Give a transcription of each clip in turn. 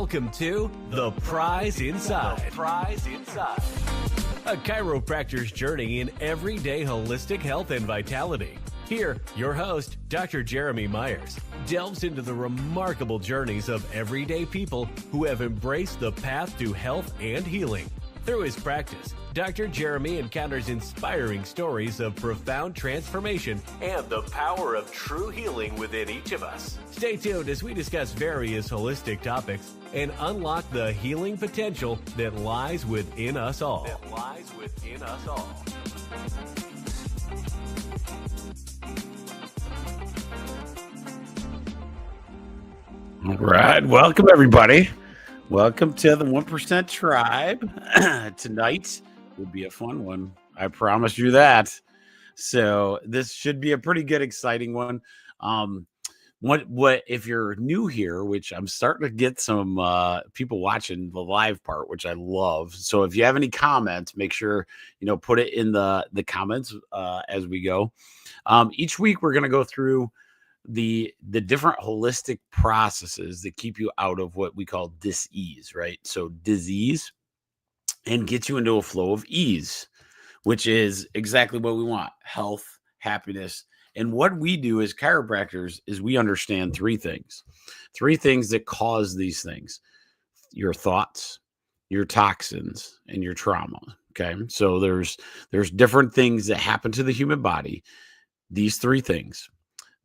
Welcome to The Prize Inside. A chiropractor's journey in everyday holistic health and vitality. Here, your host, Dr. Jeremy Myers, delves into the remarkable journeys of everyday people who have embraced the path to health and healing. Through his practice, Dr. Jeremy encounters inspiring stories of profound transformation and the power of true healing within each of us. Stay tuned as we discuss various holistic topics and unlock the healing potential that lies within us all. All right. Welcome, everybody. Welcome to the 1% Tribe. Tonight will be a fun one. I promise you that. So this should be a pretty good, exciting one. What if you're new here, which I'm starting to get some people watching the live part, which I love. So if you have any comments, make sure, put it in the comments as we go. Each week, we're going to go through the different holistic processes that keep you out of what we call dis-ease, right? So disease, and get you into a flow of ease, which is exactly what we want: health, happiness. And what we do as chiropractors is we understand three things that cause these things: your thoughts, your toxins, and your trauma. Okay. So there's different things that happen to the human body. These three things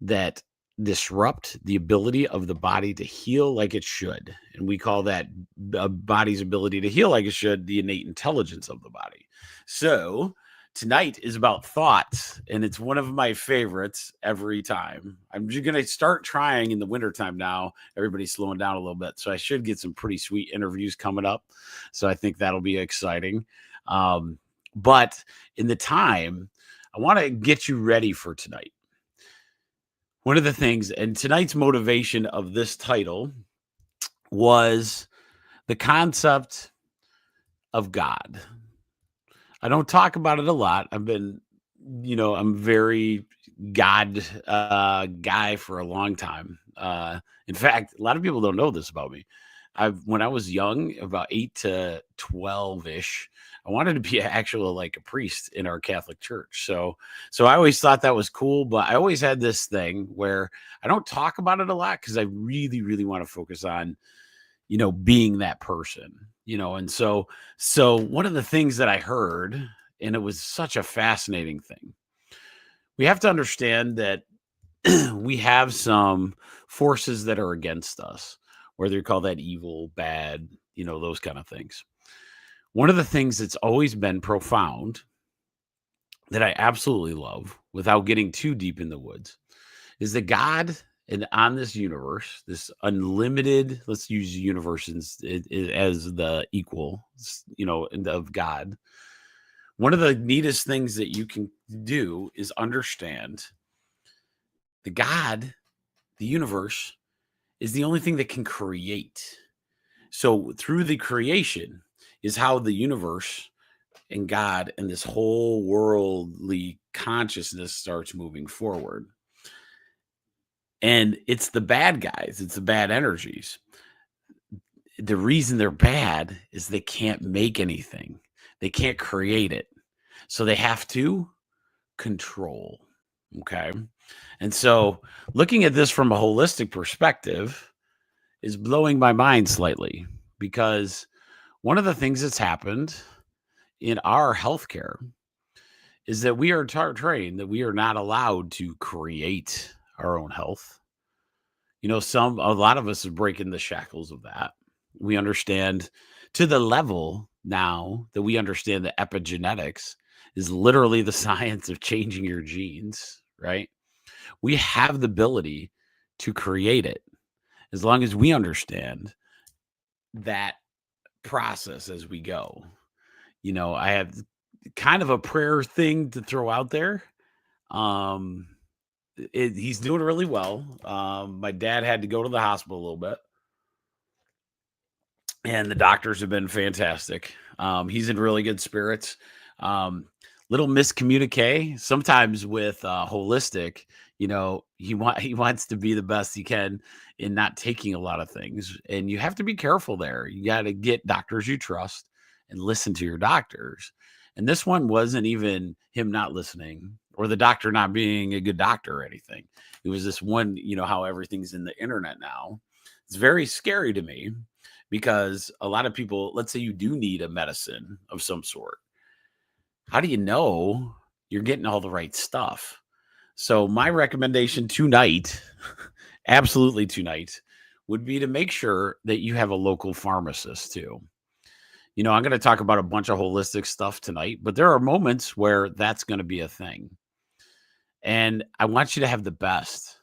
that disrupt the ability of the body to heal like it should. And we call that a body's ability to heal like it should the innate intelligence of the body. So tonight is about thoughts, and it's one of my favorites every time. I'm just going to start trying in the wintertime now. Everybody's slowing down a little bit. So I should get some pretty sweet interviews coming up. So I think that'll be exciting. But in the time, I want to get you ready for tonight. One of the things, and tonight's motivation of this title was the concept of God. I don't talk about it a lot. I've been, I'm very God guy for a long time. In fact, a lot of people don't know this about me. When I was young, about 8 to 12-ish, I wanted to be a priest in our Catholic church. So I always thought that was cool, but I always had this thing where I don't talk about it a lot because I really, really want to focus on, being that person, and so one of the things that I heard, and it was such a fascinating thing, we have to understand that we have some forces that are against us, whether you call that evil, bad, those kind of things. One of the things that's always been profound that I absolutely love, without getting too deep in the woods, is that God, and on this universe, this unlimited, let's use universe as the equal, of God. One of the neatest things that you can do is understand the God, the universe, is the only thing that can create. So through the creation is how the universe and God and this whole worldly consciousness starts moving forward. And it's the bad guys, it's the bad energies. The reason they're bad is they can't make anything. They can't create it. So they have to control. Okay. And so looking at this from a holistic perspective is blowing my mind slightly, because one of the things that's happened in our healthcare is that we are trained that we are not allowed to create our own health. A lot of us are breaking the shackles of that. We understand to the level now that we understand that epigenetics is literally the science of changing your genes, right? We have the ability to create it as long as we understand that process as we go. I have kind of a prayer thing to throw out there. He's doing really well. My dad had to go to the hospital a little bit, and the doctors have been fantastic. He's in really good spirits. Little miscommunique sometimes with holistic. he wants to be the best he can in not taking a lot of things, and you have to be careful there. You got to get doctors you trust and listen to your doctors. And this one wasn't even him not listening or the doctor not being a good doctor or anything. It was this one, how everything's in the internet now. It's very scary to me because a lot of people, let's say you do need a medicine of some sort. How do you know you're getting all the right stuff? So my recommendation tonight, absolutely tonight, would be to make sure that you have a local pharmacist too. I'm going to talk about a bunch of holistic stuff tonight, but there are moments where that's going to be a thing. And I want you to have the best.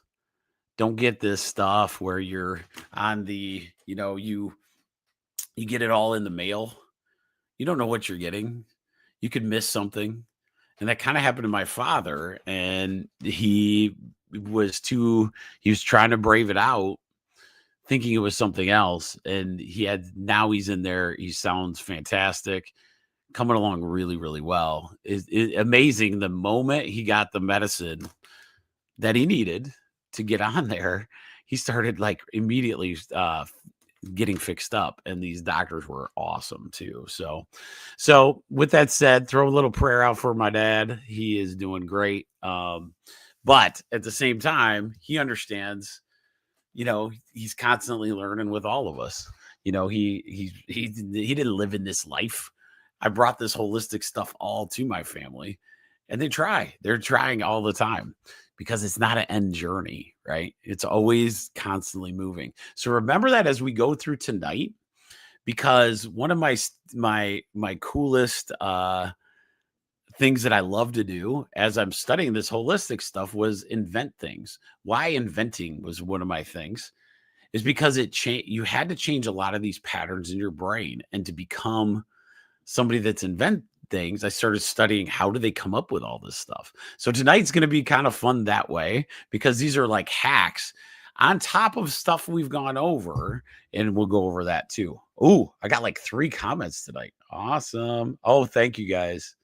Don't get this stuff where you're on the, you get it all in the mail. You don't know what you're getting. You could miss something. And that kind of happened to my father. And he was trying to brave it out, thinking it was something else. And now he's in there. He sounds fantastic, coming along really, really well. It's amazing. The moment he got the medicine that he needed to get on there, he started like immediately getting fixed up, and these doctors were awesome too. So with that said, throw a little prayer out for my dad. He is doing great. But at the same time, he understands, he's constantly learning with all of us. He didn't live in this life. I brought this holistic stuff all to my family, and they're trying all the time, because it's not an end journey, right? It's always constantly moving. So remember that as we go through tonight, because one of my coolest things that I love to do as I'm studying this holistic stuff was invent things. Why inventing was one of my things is because you had to change a lot of these patterns in your brain, and to become somebody that's invent things, I started studying how do they come up with all this stuff. So tonight's going to be kind of fun that way, because these are like hacks on top of stuff we've gone over, and we'll go over that too. Oh, I got like 3 comments tonight. Awesome. Oh, thank you guys.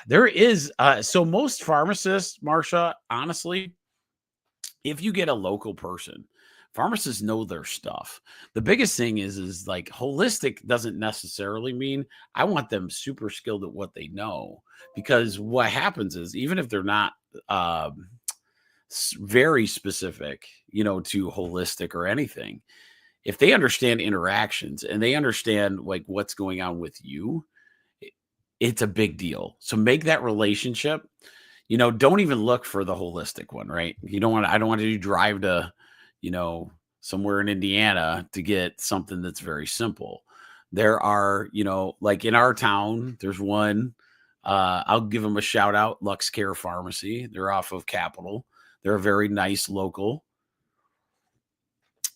There is so most pharmacists, Marsha, honestly, if you get a local person, pharmacists know their stuff. The biggest thing is like holistic doesn't necessarily mean I want them super skilled at what they know, because what happens is, even if they're not very specific, to holistic or anything, if they understand interactions and they understand like what's going on with you, it's a big deal. So make that relationship. Don't even look for the holistic one, right? I don't want you to drive to, somewhere in Indiana to get something that's very simple. There are, like in our town, there's one, I'll give them a shout out, Lux Care Pharmacy. They're off of Capitol. They're a very nice local.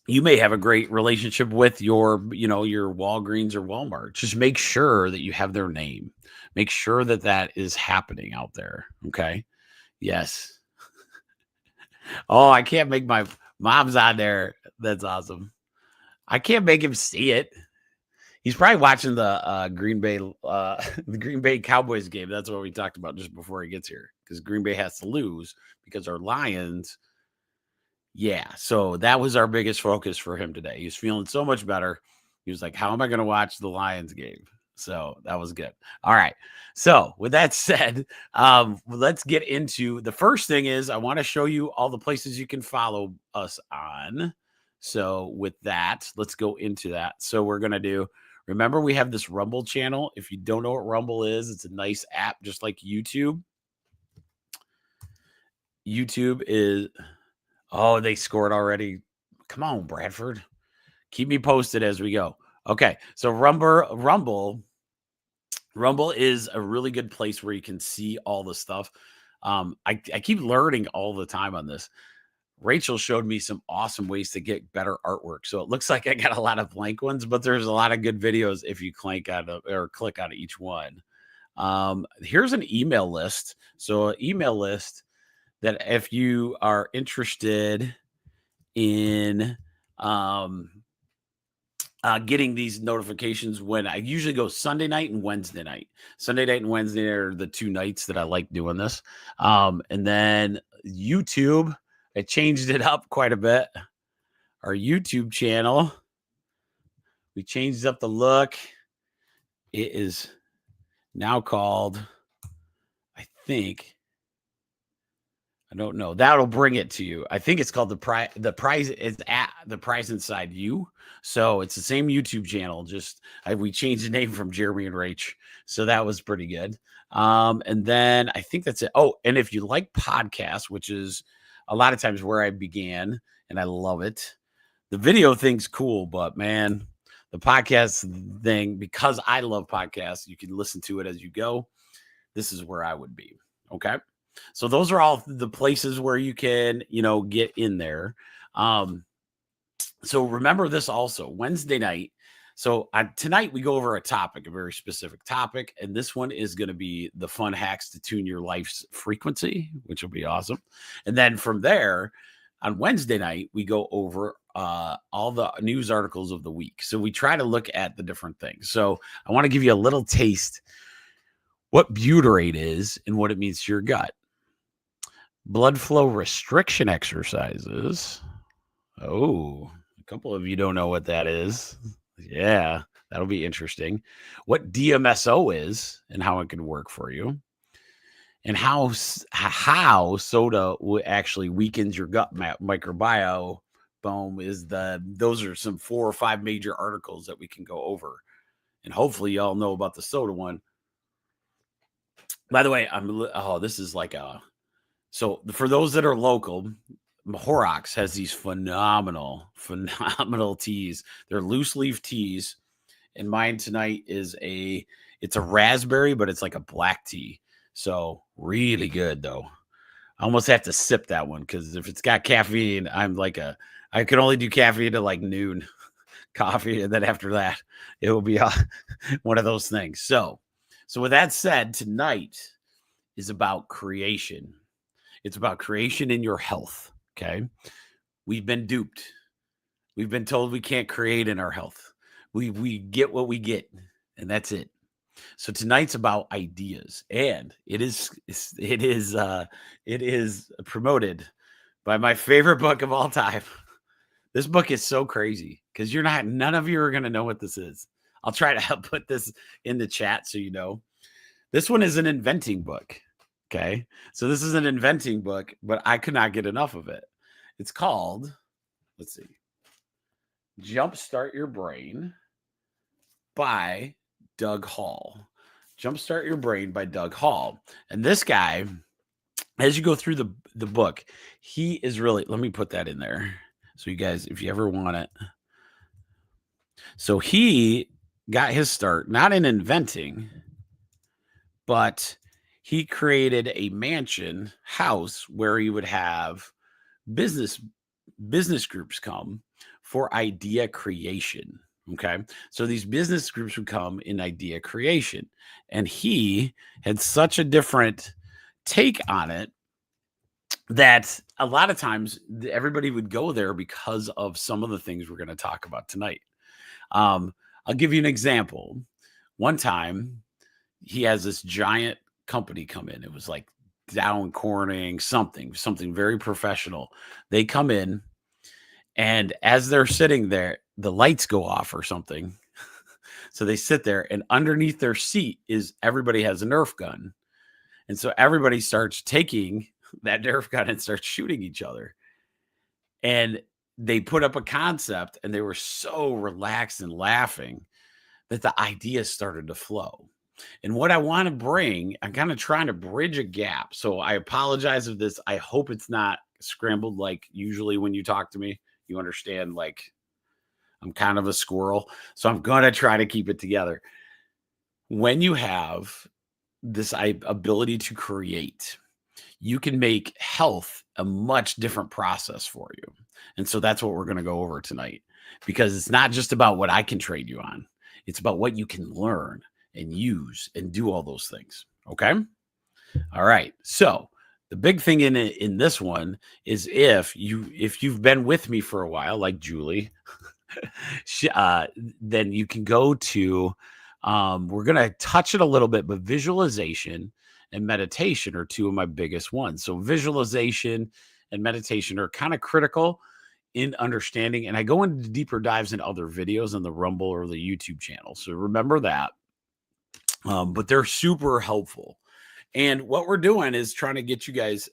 You may have a great relationship with your Walgreens or Walmart. Just make sure that you have their name. Make sure that is happening out there. Okay. Yes. Oh, I can't make my mom's on there. That's awesome. I can't make him see it. He's probably watching the Green Bay Cowboys game. That's what we talked about just before he gets here, because Green Bay has to lose because our Lions. Yeah, so that was our biggest focus for him today. He was feeling so much better. He was like, how am I going to watch the Lions game? So that was good. All right. So with that said, let's get into the first thing. Is I want to show you all the places you can follow us on. So with that, let's go into that. So we're going to remember, we have this Rumble channel. If you don't know what Rumble is, it's a nice app, just like YouTube. YouTube is... Oh, they scored already. Come on, Bradford. Keep me posted as we go. Okay, so Rumble is a really good place where you can see all the stuff. I keep learning all the time on this. Rachel showed me some awesome ways to get better artwork. So it looks like I got a lot of blank ones, but there's a lot of good videos if you click on each one. Here's an email list. So an email list that if you are interested in getting these notifications when I usually go Sunday night and Wednesday night. Sunday night and Wednesday are the 2 nights that I like doing this. And then YouTube, I changed it up quite a bit. Our YouTube channel, we changed up the look. It is now called, I don't know. That'll bring it to you. I think it's called the prize. The prize is at the prize inside you. So it's the same YouTube channel. Just we changed the name from Jeremy and Rach. So that was pretty good. And then I think that's it. Oh, and if you like podcasts, which is a lot of times where I began, and I love it. The video thing's cool, but man, the podcast thing, because I love podcasts, you can listen to it as you go. This is where I would be. Okay. So those are all the places where you can, get in there. So remember this also Wednesday night. So tonight we go over a topic, a very specific topic. And this one is going to be the fun hacks to tune your life's frequency, which will be awesome. And then from there on Wednesday night, we go over all the news articles of the week. So we try to look at the different things. So I want to give you a little taste what butyrate is and what it means to your gut. Blood flow restriction exercises. Oh, a couple of you don't know what that is. Yeah, that'll be interesting. What DMSO is and how it can work for you. And how soda actually weakens your gut microbiome. Those are some 4 or 5 major articles that we can go over. And hopefully y'all know about the soda one. By the way, this is like so for those that are local, Horrocks has these phenomenal teas. They're loose leaf teas. And mine tonight is it's a raspberry, but it's like a black tea. So really good though. I almost have to sip that one because if it's got caffeine, I can only do caffeine to like noon coffee. And then after that, it will be one of those things. So with that said, tonight is about creation. It's about creation in your health. Okay. We've been duped. We've been told we can't create in our health. We get what we get, and that's it. So tonight's about ideas, and it is promoted by my favorite book of all time. This book is so crazy because none of you are going to know what this is. I'll try to put this in the chat so you know. This one is an inventing book. Okay. So this is an inventing book, but I could not get enough of it. It's called, let's see, Jumpstart Your Brain by Doug Hall. Jumpstart Your Brain by Doug Hall. And this guy, as you go through the book, he is really, let me put that in there. So you guys, if you ever want it. So he got his start, not in inventing, but he created a mansion house where he would have business groups come for idea creation. Okay. So these business groups would come in idea creation. And he had such a different take on it that a lot of times everybody would go there because of some of the things we're going to talk about tonight. I'll give you an example. One time he has this giant company come in. It was like Dow Corning, something very professional. They come in, and as they're sitting there, the lights go off or something. So they sit there, and underneath their seat everybody has a Nerf gun. And so everybody starts taking that Nerf gun and starts shooting each other. And they put up a concept, and they were so relaxed and laughing that the ideas started to flow. And what I want to bring, I'm kind of trying to bridge a gap. So I apologize if this, I hope it's not scrambled like usually when you talk to me. You understand, like, I'm kind of a squirrel. So I'm going to try to keep it together. When you have this ability to create, you can make health a much different process for you. And so that's what we're going to go over tonight, because it's not just about what I can trade you on. It's about what you can learn and use and do all those things. Okay. All right. So the big thing in this one is if you've been with me for a while, like Julie, then you can go to, we're going to touch it a little bit, but visualization and meditation are two of my biggest ones. So visualization and meditation are kind of critical in understanding. And I go into deeper dives in other videos on the Rumble or the YouTube channel. So remember that. But they're super helpful. And what we're doing is trying to get you guys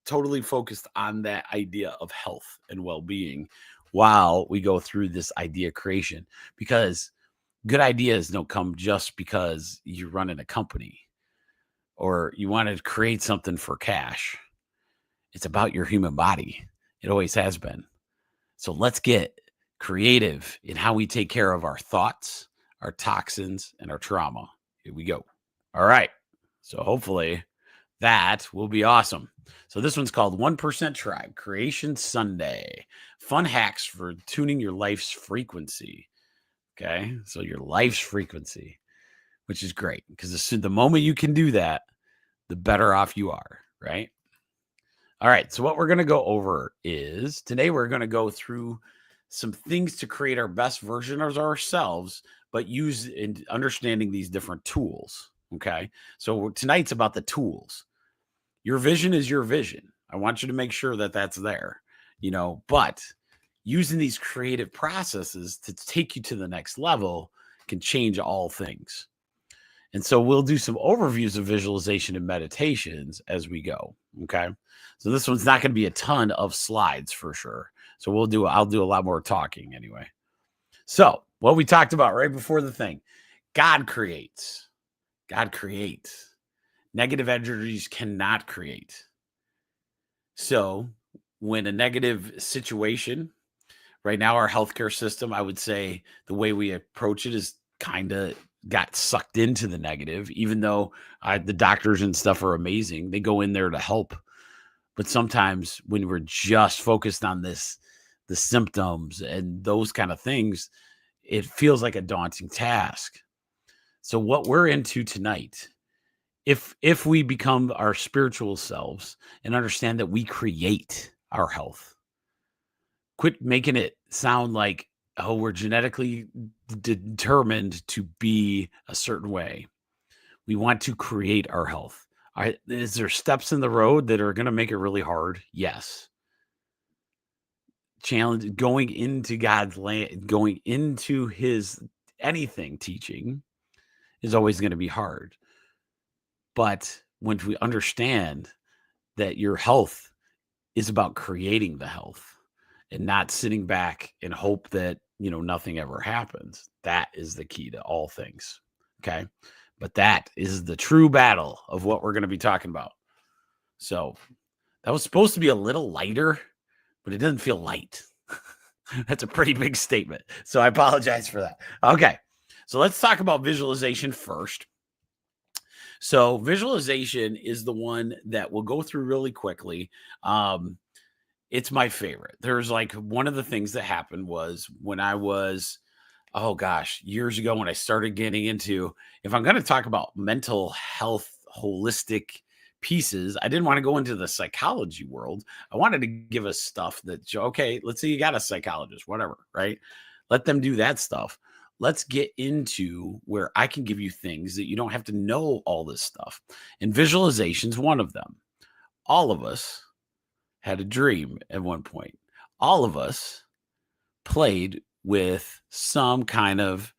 totally focused on that idea of health and well-being while we go through this idea creation, because good ideas don't come just because you're running a company or you want to create something for cash. It's about your human body. It always has been. So let's get creative in how we take care of our thoughts, our toxins, and our trauma. Here we go. All right. So hopefully that will be awesome. So this one's called 1% Tribe Creation Sunday. Fun hacks for tuning your life's frequency. Okay. So your life's frequency, which is great because the moment you can do that, the better off you are, right? All right. So what we're going to go over is today we're going to go through some things to create our best version of ourselves, but use in understanding these different tools. Okay. So tonight's about the tools. Your vision is your vision. I want you to make sure that that's there, but using these creative processes to take you to the next level can change all things. And so we'll do some overviews of visualization and meditations as we go. Okay. So this one's not going to be a ton of slides for sure. So I'll do a lot more talking anyway. So what we talked about right before the thing, God creates. God creates. Negative energies cannot create. So when a negative situation, right now, our healthcare system, I would say the way we approach it is kind of got sucked into the negative, even though the doctors and stuff are amazing. They go in there to help. But sometimes when we're just focused on the symptoms and those kind of things, it feels like a daunting task. So what we're into tonight, if we become our spiritual selves and understand that we create our health, quit making it sound like, oh, we're genetically determined to be a certain way. We want to create our health. Is there steps in the road that are going to make it really hard? Yes. Challenge going into God's land, going into his anything teaching is always going to be hard. But when we understand that your health is about creating the health and not sitting back and hope that, nothing ever happens, that is the key to all things. Okay. But that is the true battle of what we're going to be talking about. So that was supposed to be a little lighter, but it doesn't feel light. That's a pretty big statement. So I apologize for that. Okay. So let's talk about visualization first. So visualization is the one that we'll go through really quickly. It's my favorite. There's one of the things that happened was when I was, years ago when I started getting into, if I'm going to talk about mental health, holistic pieces, I didn't want to go into the psychology world. I wanted to give us stuff that, okay, let's say you got a psychologist, whatever, right? Let them do that stuff. Let's get into where I can give you things that you don't have to know all this stuff. And visualization's one of them. All of us had a dream at one point. All of us played with some kind of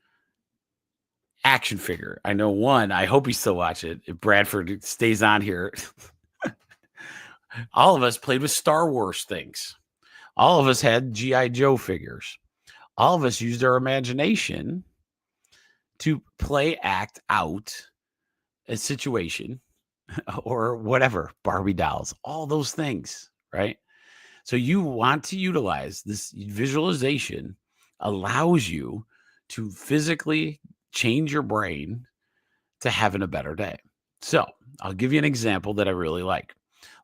action figure. I know one, I hope you still watch it. If Bradford stays on here. All of us played with Star Wars things. All of us had G.I. Joe figures. All of us used our imagination to act out a situation or whatever, Barbie dolls, all those things, right? So you want to utilize this visualization allows you to physically change your brain to having a better day. So I'll give you an example that I really like.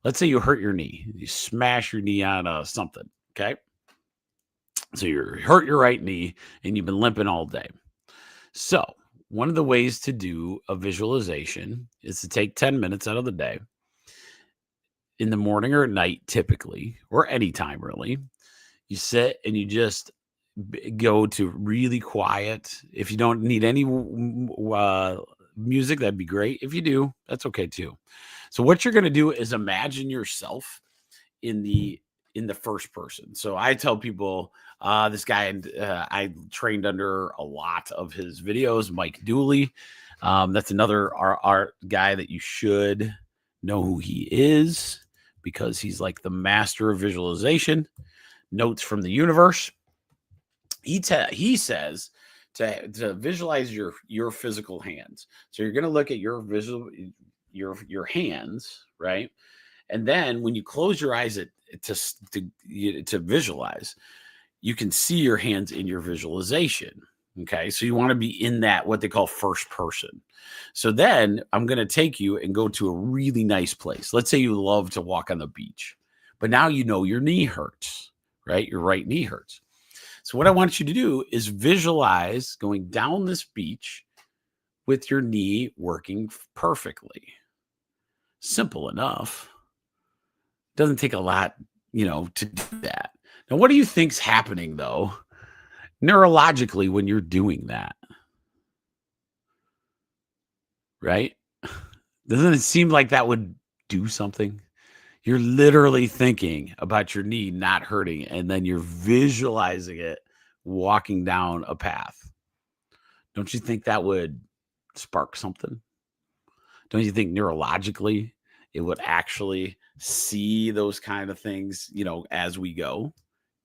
Let's say you hurt your knee. You smash your knee on something, okay? So you hurt your right knee and you've been limping all day. So one of the ways to do a visualization is to take 10 minutes out of the day in the morning or at night, typically, or anytime really. You sit and you just go to really quiet. If you don't need any music, that'd be great. If you do, that's okay too. So what you're going to do is imagine yourself in the first person. So I tell people, this guy, I trained under a lot of his videos, Mike Dooley. That's another art guy that you should know who he is, because he's like the master of visualization. Notes from the universe. He says to visualize your physical hands. So you're going to look at your your hands, right? And then when you close your eyes to visualize, you can see your hands in your visualization. Okay. So you want to be in that, what they call first person. So then I'm going to take you and go to a really nice place. Let's say you love to walk on the beach, but now you know your knee hurts, right? Your right knee hurts. So what I want you to do is visualize going down this beach with your knee working perfectly. Simple enough. Doesn't take a lot, to do that. Now, what do you think's happening though, neurologically, when you're doing that? Right? Doesn't it seem like that would do something? You're literally thinking about your knee not hurting, and then you're visualizing it walking down a path. Don't you think that would spark something? Don't you think neurologically it would actually see those kind of things, as we go?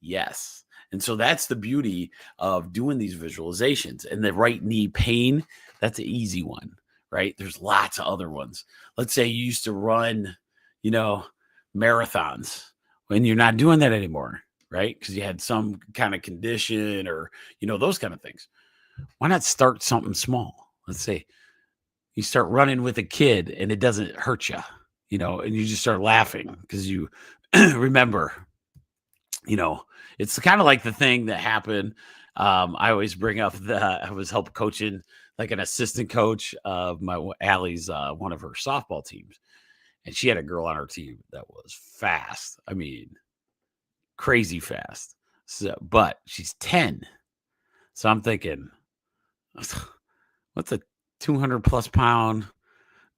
Yes. And so that's the beauty of doing these visualizations. And the right knee pain, that's an easy one, right? There's lots of other ones. Let's say you used to run, marathons, when you're not doing that anymore, right? Because you had some kind of condition or, those kind of things. Why not start something small? Let's say you start running with a kid and it doesn't hurt you, and you just start laughing because you remember, it's kind of like the thing that happened. I always bring up I was help coaching, like an assistant coach of Allie's, one of her softball teams. And she had a girl on her team that was fast. I mean, crazy fast. So, but she's 10. So I'm thinking, what's a 200 plus pound,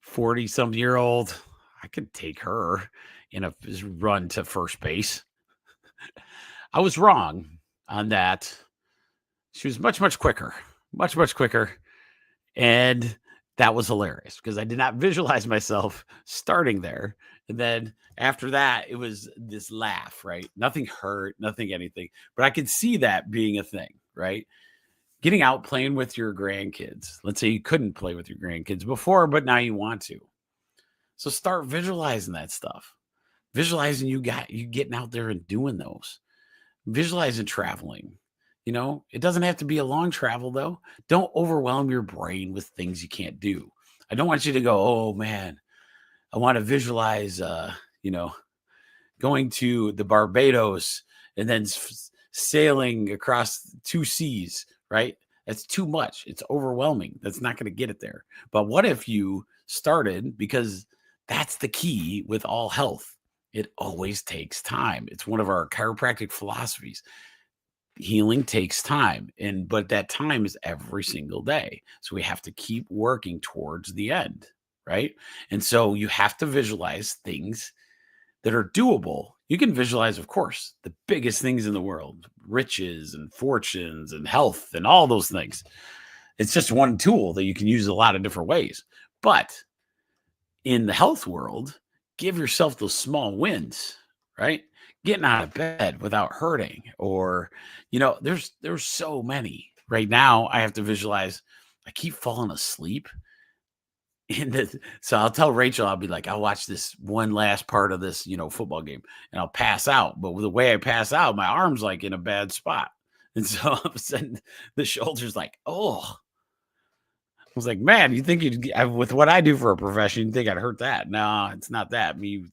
40 some year old? I could take her in a run to first base. I was wrong on that. She was much, much quicker, much, much quicker. And that was hilarious because I did not visualize myself starting there. And then after that, it was this laugh, right? Nothing hurt, nothing, anything. But I could see that being a thing, right? Getting out, playing with your grandkids. Let's say you couldn't play with your grandkids before, but now you want to. So start visualizing that stuff. Visualizing you getting out there and doing those. Visualizing traveling. It doesn't have to be a long travel, though. Don't overwhelm your brain with things you can't do. I don't want you to go, oh, man, I want to visualize, going to the Barbados and then sailing across 2 seas, right? That's too much. It's overwhelming. That's not going to get it there. But what if you started, because that's the key with all health. It always takes time. It's one of our chiropractic philosophies. Healing takes time, but that time is every single day. So we have to keep working towards the end, right? And so you have to visualize things that are doable. You can visualize, of course, the biggest things in the world, riches and fortunes and health and all those things. It's just one tool that you can use a lot of different ways. But in the health world, give yourself those small wins, right? Getting out of bed without hurting, or, there's so many. Right now, I have to visualize, I keep falling asleep. So I'll tell Rachel, I'll be like, I'll watch this one last part of this, football game, and I'll pass out. But with the way I pass out, my arm's like in a bad spot. And so all of a sudden, the shoulder's like, oh. I was like, man, you think with what I do for a profession, you think I'd hurt that? No, it's not that. Me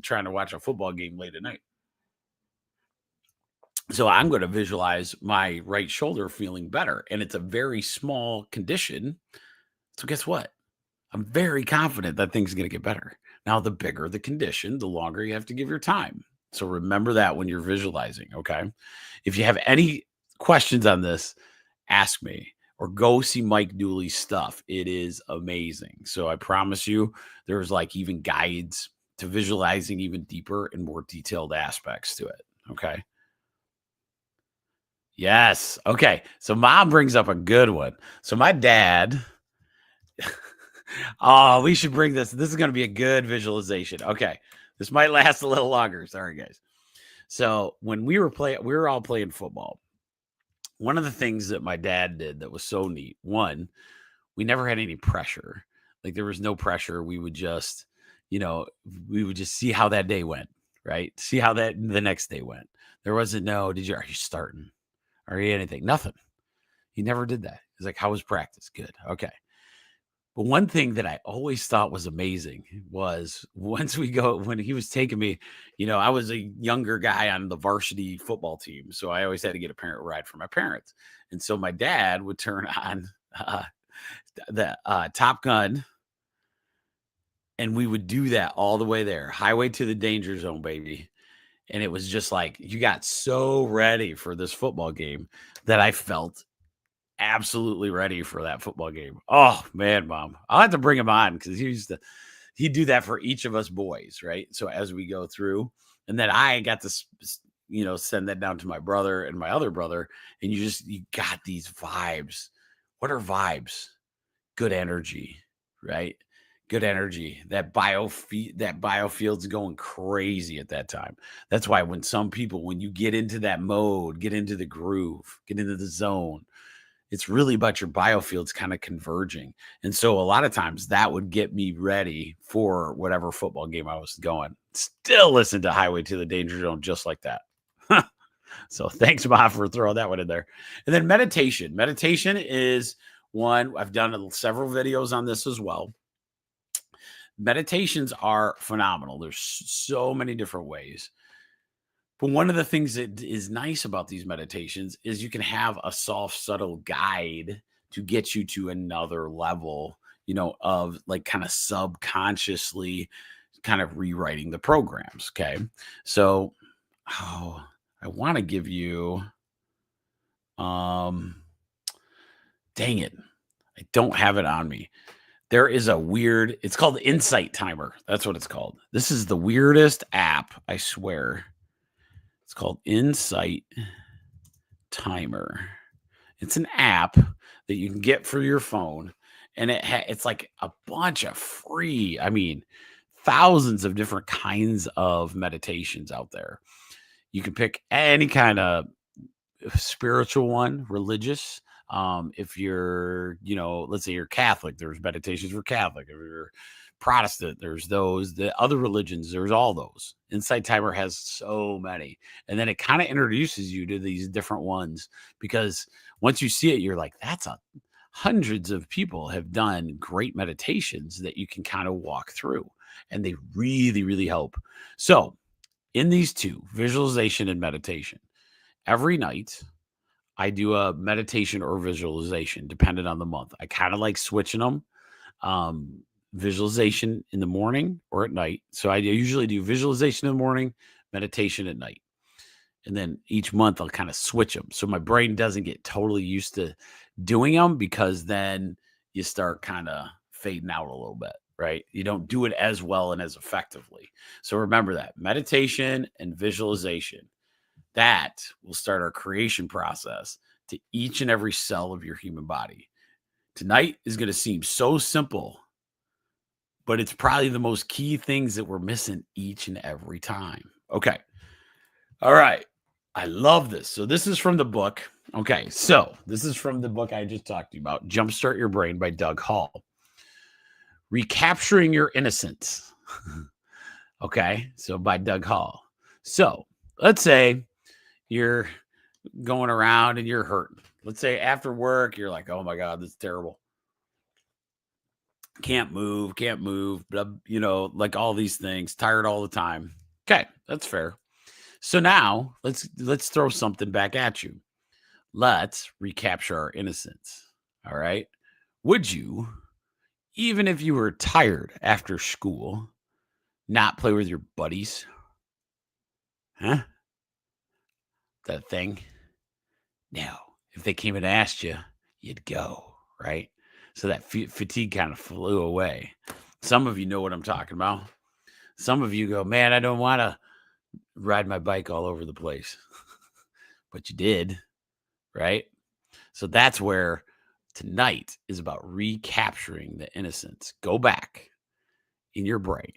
trying to watch a football game late at night. So I'm going to visualize my right shoulder feeling better. And it's a very small condition. So guess what? I'm very confident that things are going to get better. Now, the bigger the condition, the longer you have to give your time. So remember that when you're visualizing, okay? If you have any questions on this, ask me or go see Mike Dooley's stuff. It is amazing. So I promise you, there's like even guides to visualizing even deeper and more detailed aspects to it. Okay. Yes. Okay. So mom brings up a good one. So my dad, oh, we should bring this. This is going to be a good visualization. Okay. This might last a little longer. Sorry, guys. So when we were all playing football. One of the things that my dad did that was so neat, one, we never had any pressure. Like there was no pressure. We would just, we would just see how that day went, right? See how that the next day went. There wasn't are you starting? Are you anything? Nothing. He never did that. He's like, how was practice? Good. Okay. But one thing that I always thought was amazing was when he was taking me, I was a younger guy on the varsity football team. So I always had to get a parent ride for my parents. And so my dad would turn on the Top Gun. And we would do that all the way there. Highway to the Danger Zone, baby. And it was just like, you got so ready for this football game that I felt absolutely ready for that football game. Oh man, Mom, I'll have to bring him on because he'd do that for each of us boys, right? So as we go through, and then I got to send that down to my brother and my other brother, and you got these vibes. What are vibes? Good energy, right? Good energy. That biofield's going crazy at that time. That's why when you get into that mode, get into the groove, get into the zone, it's really about your biofields kind of converging. And so a lot of times that would get me ready for whatever football game I was going. Still listen to Highway to the Danger Zone just like that. So thanks, Bob, for throwing that one in there. And then meditation. Meditation is one. I've done several videos on this as well. Meditations are phenomenal. There's so many different ways. But one of the things that is nice about these meditations is you can have a soft, subtle guide to get you to another level, of like kind of subconsciously kind of rewriting the programs. Okay. So, I want to give you, dang it. I don't have it on me. There is it's called Insight Timer. That's what it's called. This is the weirdest app, I swear. It's called Insight Timer. It's an app that you can get for your phone, and it's like a bunch of free, thousands of different kinds of meditations out there. You can pick any kind of spiritual one, religious. If you're, let's say you're Catholic, there's meditations for Catholic. If you're Protestant, there's those. The other religions, there's all those. Insight Timer has so many. And then it kind of introduces you to these different ones, because once you see it, you're like, hundreds of people have done great meditations that you can kind of walk through, and they really, really help. So in these two, visualization and meditation, every night I do a meditation or visualization depending on the month. I kind of like switching them. Visualization in the morning or at night. So I usually do visualization in the morning, meditation at night. And then each month I'll kind of switch them. So my brain doesn't get totally used to doing them, because then you start kind of fading out a little bit, right? You don't do it as well and as effectively. So remember that meditation and visualization, that will start our creation process to each and every cell of your human body. Tonight is going to seem so simple, but it's probably the most key things that we're missing each and every time. Okay. All right. I love this. So this is from the book. Okay. So this is from the book I just talked to you about, Jumpstart Your Brain by Doug Hall. Recapturing Your Innocence. Okay. So by Doug Hall. So let's say you're going around and you're hurting. Let's say after work, you're like, oh my God, this is terrible. Can't move, like all these things, tired all the time. Okay, that's fair. So now let's throw something back at you. Let's recapture our innocence. All right. Would you, even if you were tired after school, not play with your buddies? Huh? That thing? Now, if they came and asked you, you'd go, right? So that fatigue kind of flew away. Some of you know what I'm talking about. Some of you go, man, I don't want to ride my bike all over the place. But you did, right? So that's where tonight is about recapturing the innocence. Go back in your brain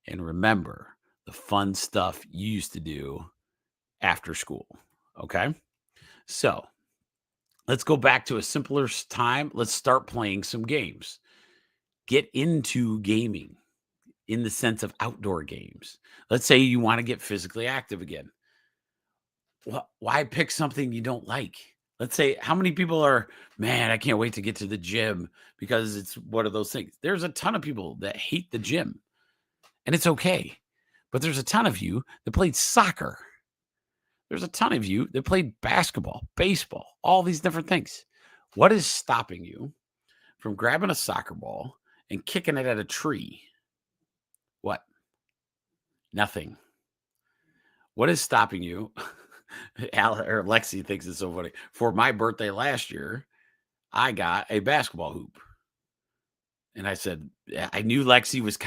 and remember the fun stuff you used to do after school. Okay. So let's go back to a simpler time. Let's start playing some games. Get into gaming in the sense of outdoor games. Let's say you want to get physically active again. Why pick something you don't like? Let's say, how many people are, man, I can't wait to get to the gym because it's one of those things. There's a ton of people that hate the gym, and it's okay. But there's a ton of you that played soccer. There's a ton of you that played basketball, baseball, all these different things. What is stopping you from grabbing a soccer ball and kicking it at a tree? What? Nothing. What is stopping you? Or Lexi thinks it's so funny. For my birthday last year, I got a basketball hoop. And I said, I knew Lexi was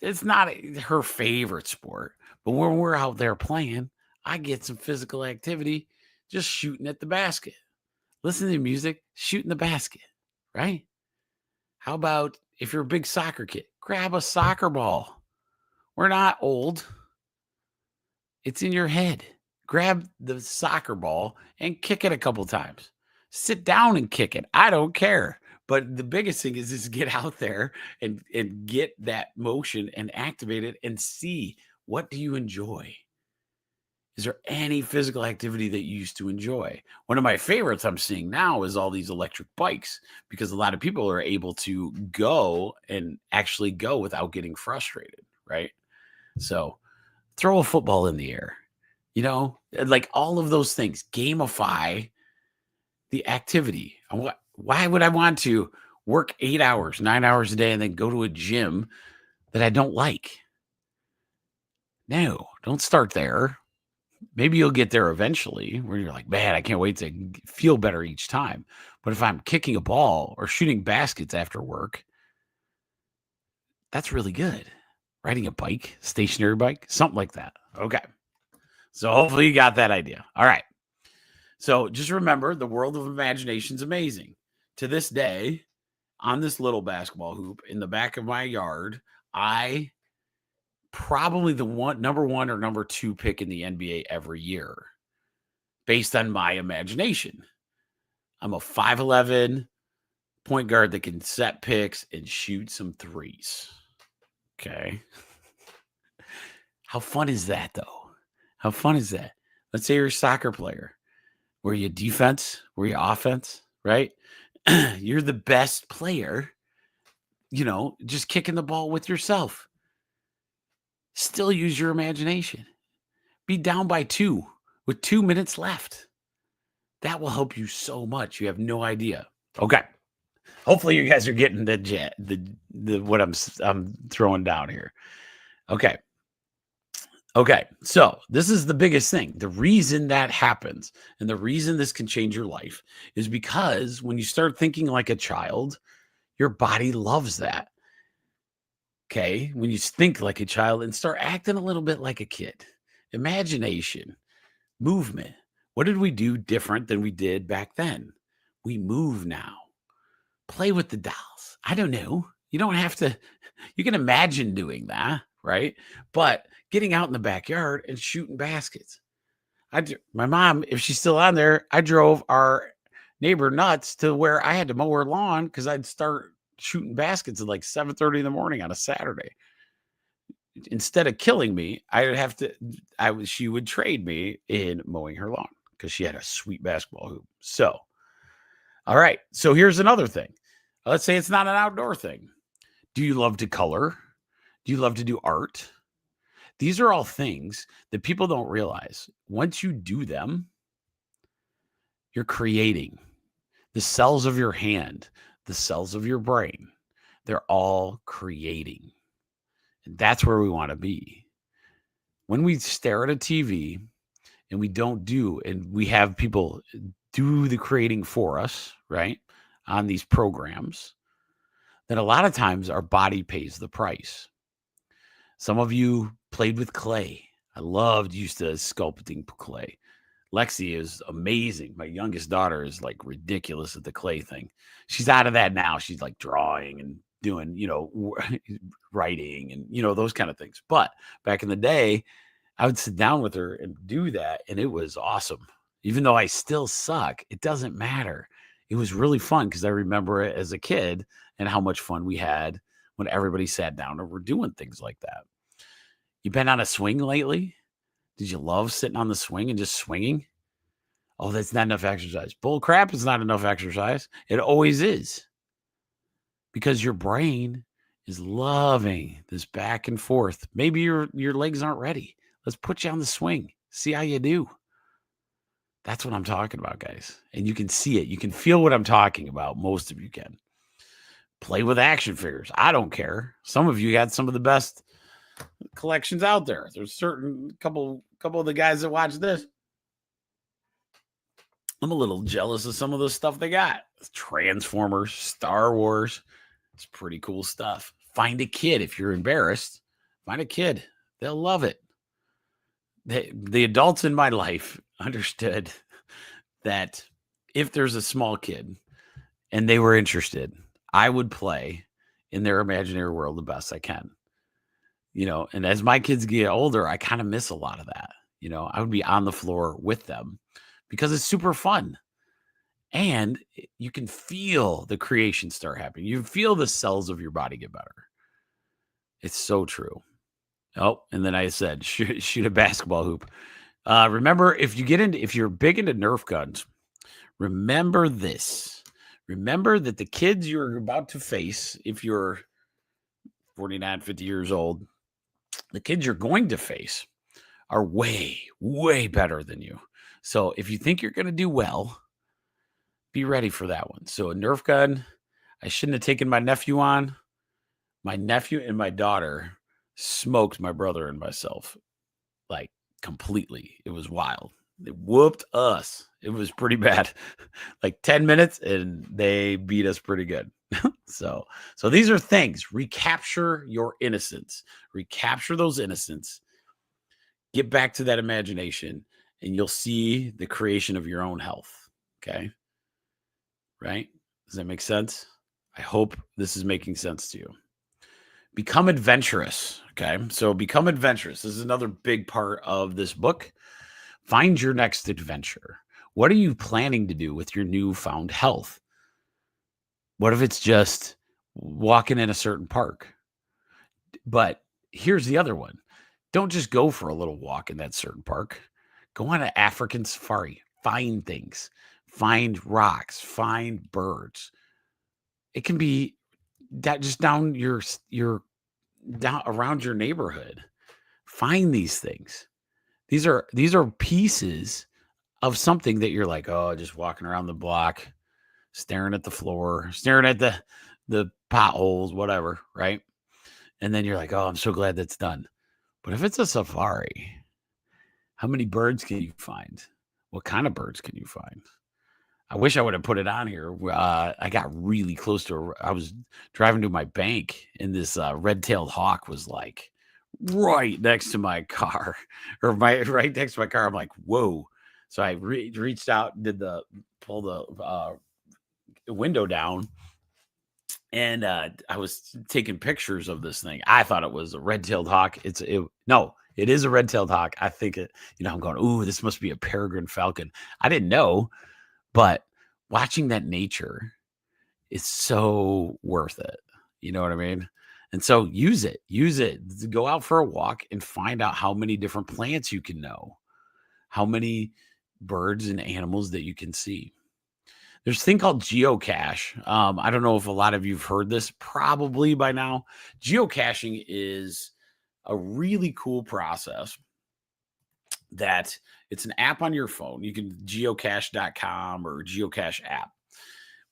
it's not her favorite sport, but when we're out there playing, I get some physical activity just shooting at the basket, listening to music, shooting the basket, right? How about if you're a big soccer kid, grab a soccer ball. We're not old. It's in your head. Grab the soccer ball and kick it a couple times. Sit down and kick it. I don't care. But the biggest thing is get out there and get that motion and activate it and see, what do you enjoy? Is there any physical activity that you used to enjoy? One of my favorites I'm seeing now is all these electric bikes, because a lot of people are able to go and actually go without getting frustrated, right? So throw a football in the air, like all of those things, gamify the activity. Why would I want to work 8 hours, 9 hours a day and then go to a gym that I don't like? No, don't start there. Maybe you'll get there eventually where you're like, man, I can't wait to feel better each time. But if I'm kicking a ball or shooting baskets after work, that's really good. Riding a bike, stationary bike, something like that. Okay. So hopefully you got that idea. All right. So just remember, the world of imagination is amazing. To this day, on this little basketball hoop in the back of my yard, I probably the number one or number two pick in the NBA every year based on my imagination. I'm a 5'11" point guard that can set picks and shoot some threes. Okay. How fun is that, though? How fun is that? Let's say you're a soccer player. Were you defense? Were you offense? Right? You're the best player, just kicking the ball with yourself. Still use your imagination. Be down by 2 with 2 minutes left. That will help you so much. You have no idea. Okay. Hopefully you guys are getting the what I'm throwing down here. Okay. Okay. So this is the biggest thing. The reason that happens and the reason this can change your life is because when you start thinking like a child, your body loves that. Okay. When you think like a child and start acting a little bit like a kid, imagination, movement. What did we do different than we did back then? We move now. Play with the dolls. I don't know. You don't have to, you can imagine doing that, right? But getting out in the backyard and shooting baskets. My mom, if she's still on there, I drove our neighbor nuts to where I had to mow her lawn because I'd start shooting baskets at like 7:30 in the morning on a Saturday. Instead of killing me, she would trade me in mowing her lawn because she had a sweet basketball hoop. So, all right. So here's another thing. Let's say it's not an outdoor thing. Do you love to color? Do you love to do art? These are all things that people don't realize. Once you do them, you're creating. The cells of your hand, the cells of your brain, they're all creating. And that's where we want to be. When we stare at a TV and we don't do, and we have people do the creating for us, right, on these programs, then a lot of times our body pays the price. Some of you played with clay. I used to sculpting clay. Lexi is amazing. My youngest daughter is like ridiculous at the clay thing. She's out of that now. She's like drawing and doing, writing and, those kind of things. But back in the day, I would sit down with her and do that. And it was awesome. Even though I still suck, it doesn't matter. It was really fun because I remember it as a kid and how much fun we had when everybody sat down and we're doing things like that. You been on a swing lately? Did you love sitting on the swing and just swinging? Oh, that's not enough exercise. Bull crap, it's not enough exercise. It always is. Because your brain is loving this back and forth. Maybe your legs aren't ready. Let's put you on the swing. See how you do. That's what I'm talking about, guys. And you can see it. You can feel what I'm talking about. Most of you can. Play with action figures. I don't care. Some of you got some of the best collections out there. There's certain couple of the guys that watch this. I'm a little jealous of some of the stuff they got. Transformers, Star Wars. It's pretty cool stuff. Find a kid. If you're embarrassed, find a kid. They'll love it. The adults in my life understood that if there's a small kid and they were interested, I would play in their imaginary world the best I can. And as my kids get older, I kind of miss a lot of that. I would be on the floor with them because it's super fun. And you can feel the creation start happening. You feel the cells of your body get better. It's so true. Oh, and then I said, shoot a basketball hoop. Remember, if you're big into Nerf guns, remember this. Remember that the kids you're about to face, if you're 49, 50 years old, the kids you're going to face are way, way better than you. So if you think you're going to do well, be ready for that one. So a Nerf gun, I shouldn't have taken my nephew on. My nephew and my daughter smoked my brother and myself like completely. It was wild. They whooped us. It was pretty bad. Like 10 minutes and they beat us pretty good. So these are things. Recapture your innocence. Recapture those innocence. Get back to that imagination and you'll see the creation of your own health. Okay. Right? Does that make sense? I hope this is making sense to you. Become adventurous. Okay. So become adventurous. This is another big part of this book. Find your next adventure. What are you planning to do with your newfound health? What if it's just walking in a certain park? But here's the other one. Don't just go for a little walk in that certain park. Go on an African safari. Find things. Find rocks. Find birds. It can be that just down down around your neighborhood. Find these things. These are pieces of something that you're like, oh, just walking around the block, staring at the floor, staring at the potholes, whatever, right? And then you're like, oh, I'm so glad that's done. But if it's a safari, how many birds can you find? What kind of birds can you find? I wish I would have put it on here. I got really close to I was driving to my bank and this red-tailed hawk was like right next to my car or right next to my car. I'm like, whoa. So I reached out, pull the window down and I was taking pictures of this thing. I thought it was a red-tailed hawk. No, it is a red-tailed hawk. I think I'm going, ooh, this must be a peregrine falcon. I didn't know. But watching that nature is so worth it. You know what I mean? And so use it. Go out for a walk and find out how many different plants you can know, how many birds and animals that you can see. There's a thing called geocache. I don't know if a lot of you've heard this probably by now. Geocaching is a really cool process that it's an app on your phone. You can geocache.com or geocache app.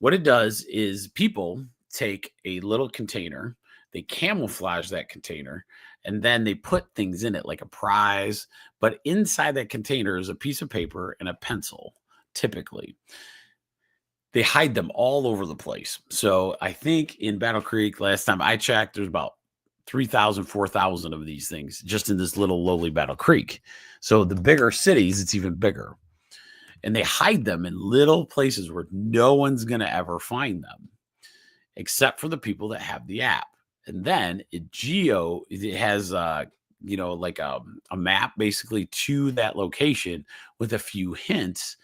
What it does is people take a little container, they camouflage that container, And then they put things in it like a prize, but inside that container is a piece of paper and a pencil, typically. They hide them all over the place. So I think in Battle Creek, last time I checked, there's about 3,000, 4,000 of these things just in this little lowly Battle Creek. So the bigger cities, it's even bigger. And they hide them in little places where no one's going to ever find them, except for the people that have the app. And then it has like a map basically to that location with a few hints.